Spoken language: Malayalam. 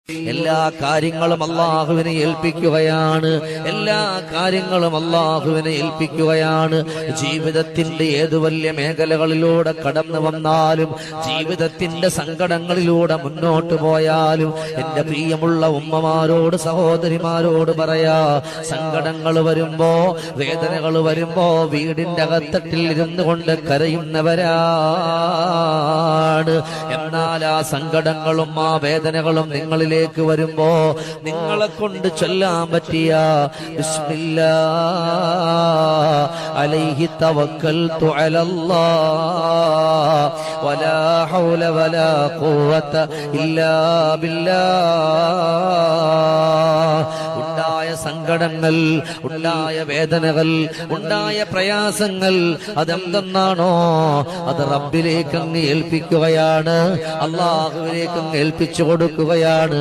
എല്ലാ കാര്യങ്ങളും അല്ലാഹുവിനെ ഏൽപ്പിക്കുകയാണ്. എല്ലാ കാര്യങ്ങളും അല്ലാഹുവിനെ ഏൽപ്പിക്കുകയാണ്. ജീവിതത്തിന്റെ ഏതു വലിയ മേഖലകളിലൂടെ കടന്നു വന്നാലും, ജീവിതത്തിന്റെ സങ്കടങ്ങളിലൂടെ മുന്നോട്ട് പോയാലും, എന്റെ പ്രിയമുള്ള ഉമ്മമാരോട്, സഹോദരിമാരോട് പറയാ, സങ്കടങ്ങൾ വരുമ്പോ, വേദനകൾ വരുമ്പോ വീടിന്റെ അകത്തട്ടിൽ ഇരുന്നു കൊണ്ട് കരയുന്നവരാണ്. എന്നാൽ ആ സങ്കടങ്ങളും ആ വേദനകളും നിങ്ങളിലേക്ക് വരുമ്പോ നിങ്ങളെ കൊണ്ട് ചൊല്ലാൻ പറ്റിയ ബിസ്മില്ലാ അലൈഹി തവക്കൽതു അലല്ലാഹ് വലാ ഹൗല വലാ ഖുവത ഇല്ലാ ബില്ലാഹ്. ഉണ്ടായ സങ്കടങ്ങൾ, ഉണ്ടായ വേദനകൾ, ഉണ്ടായ പ്രയാസങ്ങൾ അതെന്തെന്നാണോ അത് റബ്ബിലേക്ക് അങ്ങ് ഏൽപ്പിക്കുകയാണ്, അല്ലാഹുവിലേക്ക് അങ്ങ് ഏൽപ്പിച്ചു കൊടുക്കുകയാണ്.